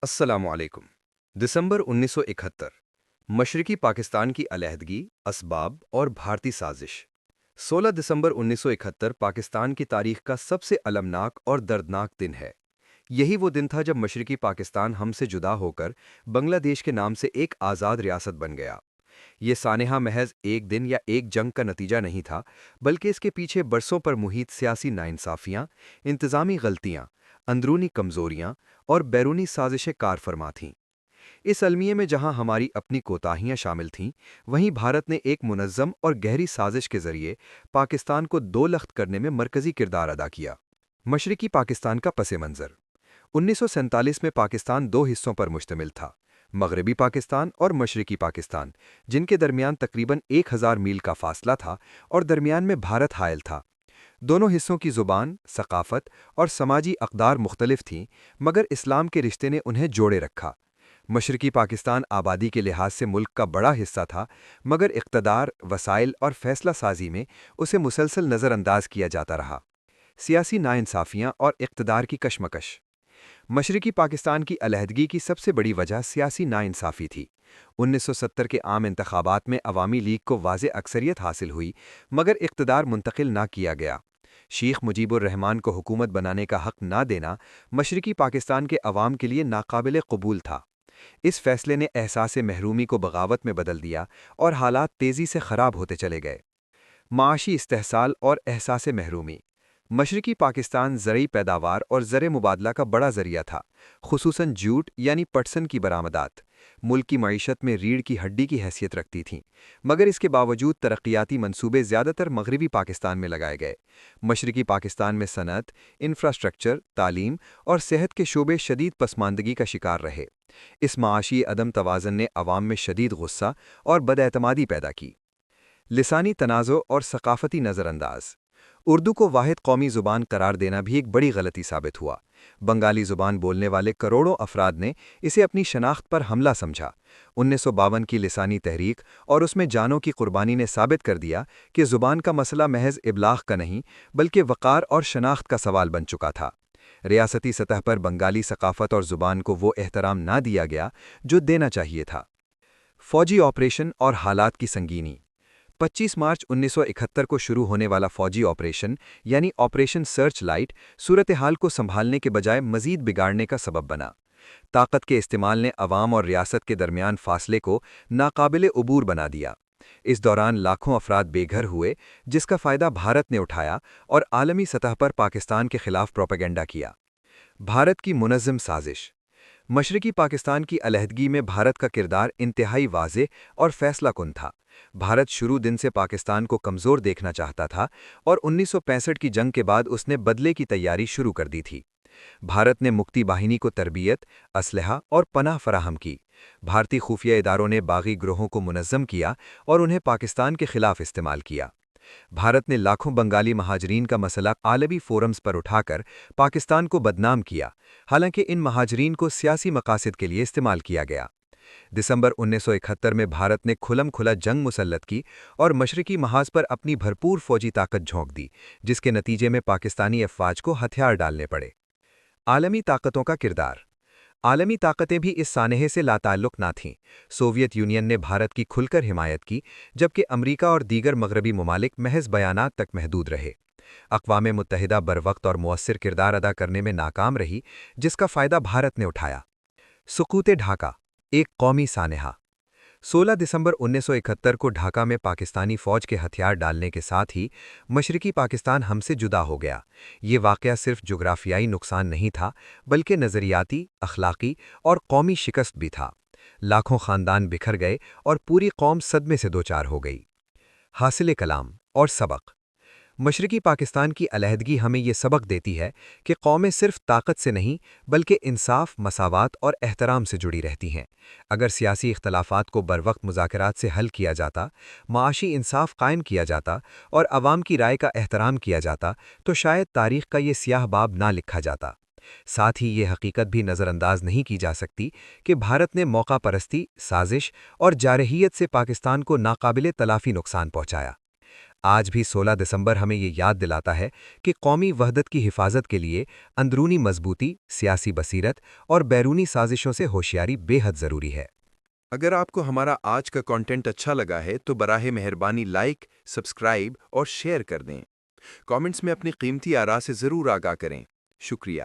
السلام علیکم۔ دسمبر 1971 مشرقی پاکستان کی علیحدگی، اسباب اور بھارتی سازش۔ 16 دسمبر 1971 پاکستان کی تاریخ کا سب سے المناک اور دردناک دن ہے۔ یہی وہ دن تھا جب مشرقی پاکستان ہم سے جدا ہو کر بنگلہ دیش کے نام سے ایک آزاد ریاست بن گیا۔ یہ سانحہ محض ایک دن یا ایک جنگ کا نتیجہ نہیں تھا، بلکہ اس کے پیچھے برسوں پر محیط سیاسی ناانصافیاں، انتظامی غلطیاں، اندرونی کمزوریاں اور بیرونی سازشیں کار فرما تھیں۔ اس المیے میں جہاں ہماری اپنی کوتاہیاں شامل تھیں، وہیں بھارت نے ایک منظم اور گہری سازش کے ذریعے پاکستان کو دو لخت کرنے میں مرکزی کردار ادا کیا۔ مشرقی پاکستان کا پس منظر 1947 میں پاکستان دو حصوں پر مشتمل تھا، مغربی پاکستان اور مشرقی پاکستان، جن کے درمیان تقریباً 1000 میل کا فاصلہ تھا اور درمیان میں بھارت حائل تھا۔ دونوں حصوں کی زبان، ثقافت اور سماجی اقدار مختلف تھیں، مگر اسلام کے رشتے نے انہیں جوڑے رکھا۔ مشرقی پاکستان آبادی کے لحاظ سے ملک کا بڑا حصہ تھا، مگر اقتدار، وسائل اور فیصلہ سازی میں اسے مسلسل نظر انداز کیا جاتا رہا۔ سیاسی ناانصافیاں اور اقتدار کی کشمکش۔ مشرقی پاکستان کی علیحدگی کی سب سے بڑی وجہ سیاسی ناانصافی تھی۔ 1970 کے عام انتخابات میں عوامی لیگ کو واضح اکثریت حاصل ہوئی، مگر اقتدار منتقل نہ کیا گیا۔ شیخ مجیب الرحمان کو حکومت بنانے کا حق نہ دینا مشرقی پاکستان کے عوام کے لیے ناقابل قبول تھا۔ اس فیصلے نے احساس محرومی کو بغاوت میں بدل دیا اور حالات تیزی سے خراب ہوتے چلے گئے۔ معاشی استحصال اور احساس محرومی۔ مشرقی پاکستان زرعی پیداوار اور زر مبادلہ کا بڑا ذریعہ تھا، خصوصاً جوٹ یعنی پٹسن کی برآمدات۔ ملک کی معیشت میں ریڑھ کی ہڈی کی حیثیت رکھتی تھیں، مگر اس کے باوجود ترقیاتی منصوبے زیادہ تر مغربی پاکستان میں لگائے گئے۔ مشرقی پاکستان میں صنعت، انفراسٹرکچر، تعلیم اور صحت کے شعبے شدید پسماندگی کا شکار رہے۔ اس معاشی عدم توازن نے عوام میں شدید غصہ اور بداعتمادی پیدا کی۔ لسانی تنازع اور ثقافتی نظر انداز۔ اردو کو واحد قومی زبان قرار دینا بھی ایک بڑی غلطی ثابت ہوا۔ بنگالی زبان بولنے والے کروڑوں افراد نے اسے اپنی شناخت پر حملہ سمجھا۔ 1952 کی لسانی تحریک اور اس میں جانوں کی قربانی نے ثابت کر دیا کہ زبان کا مسئلہ محض ابلاغ کا نہیں، بلکہ وقار اور شناخت کا سوال بن چکا تھا۔ ریاستی سطح پر بنگالی ثقافت اور زبان کو وہ احترام نہ دیا گیا جو دینا چاہیے تھا۔ فوجی آپریشن اور حالات کی سنگینی۔ 25 مارچ 1971 کو شروع ہونے والا فوجی آپریشن یعنی آپریشن سرچ لائٹ صورتحال کو سنبھالنے کے بجائے مزید بگاڑنے کا سبب بنا۔ طاقت کے استعمال نے عوام اور ریاست کے درمیان فاصلے کو ناقابل عبور بنا دیا۔ اس دوران لاکھوں افراد بے گھر ہوئے، جس کا فائدہ بھارت نے اٹھایا اور عالمی سطح پر پاکستان کے خلاف پروپیگنڈا کیا۔ بھارت کی منظم سازش۔ مشرقی پاکستان کی علیحدگی میں بھارت کا کردار انتہائی واضح اور فیصلہ کن تھا۔ بھارت شروع دن سے پاکستان کو کمزور دیکھنا چاہتا تھا اور 1965 کی جنگ کے بعد اس نے بدلے کی تیاری شروع کر دی تھی۔ بھارت نے مکتی باہنی کو تربیت، اسلحہ اور پناہ فراہم کی۔ بھارتی خفیہ اداروں نے باغی گروہوں کو منظم کیا اور انہیں پاکستان کے خلاف استعمال کیا۔ بھارت نے لاکھوں بنگالی مہاجرین کا مسئلہ عالمی فورمز پر اٹھا کر پاکستان کو بدنام کیا، حالانکہ ان مہاجرین کو سیاسی مقاصد کے لیے استعمال کیا گیا۔ دسمبر 1971 میں بھارت نے کھلم کھلا جنگ مسلط کی اور مشرقی محاذ پر اپنی بھرپور فوجی طاقت جھونک دی، جس کے نتیجے میں پاکستانی افواج کو ہتھیار ڈالنے پڑے۔ عالمی طاقتوں کا کردار۔ عالمی طاقتیں بھی اس سانحے سے لاتعلق نہ تھیں۔ سوویت یونین نے بھارت کی کھل کر حمایت کی، جبکہ امریکہ اور دیگر مغربی ممالک محض بیانات تک محدود رہے۔ اقوام متحدہ بروقت اور مؤثر کردار ادا کرنے میں ناکام رہی، جس کا فائدہ بھارت نے اٹھایا۔ سقوط ڈھاکہ، ایک قومی سانحہ۔ 16 دسمبر 1971 کو ڈھاکہ میں پاکستانی فوج کے ہتھیار ڈالنے کے ساتھ ہی مشرقی پاکستان ہم سے جدا ہو گیا۔ یہ واقعہ صرف جغرافیائی نقصان نہیں تھا، بلکہ نظریاتی، اخلاقی اور قومی شکست بھی تھا۔ لاکھوں خاندان بکھر گئے اور پوری قوم صدمے سے دوچار ہو گئی۔ حاصل کلام اور سبق۔ مشرقی پاکستان کی علیحدگی ہمیں یہ سبق دیتی ہے کہ قومیں صرف طاقت سے نہیں بلکہ انصاف، مساوات اور احترام سے جڑی رہتی ہیں۔ اگر سیاسی اختلافات کو بروقت مذاکرات سے حل کیا جاتا، معاشی انصاف قائم کیا جاتا اور عوام کی رائے کا احترام کیا جاتا تو شاید تاریخ کا یہ سیاہ باب نہ لکھا جاتا۔ ساتھ ہی یہ حقیقت بھی نظر انداز نہیں کی جا سکتی کہ بھارت نے موقع پرستی، سازش اور جارحیت سے پاکستان کو ناقابل تلافی نقصان پہنچایا۔ آج بھی 16 دسمبر ہمیں یہ یاد دلاتا ہے کہ قومی وحدت کی حفاظت کے لیے اندرونی مضبوطی، سیاسی بصیرت اور بیرونی سازشوں سے ہوشیاری بے حد ضروری ہے۔ اگر آپ کو ہمارا آج کا کنٹینٹ اچھا لگا ہے تو براہ مہربانی لائک، سبسکرائب اور شیئر کر دیں۔ کامنٹس میں اپنی قیمتی آراء سے ضرور آگاہ کریں۔ شکریہ۔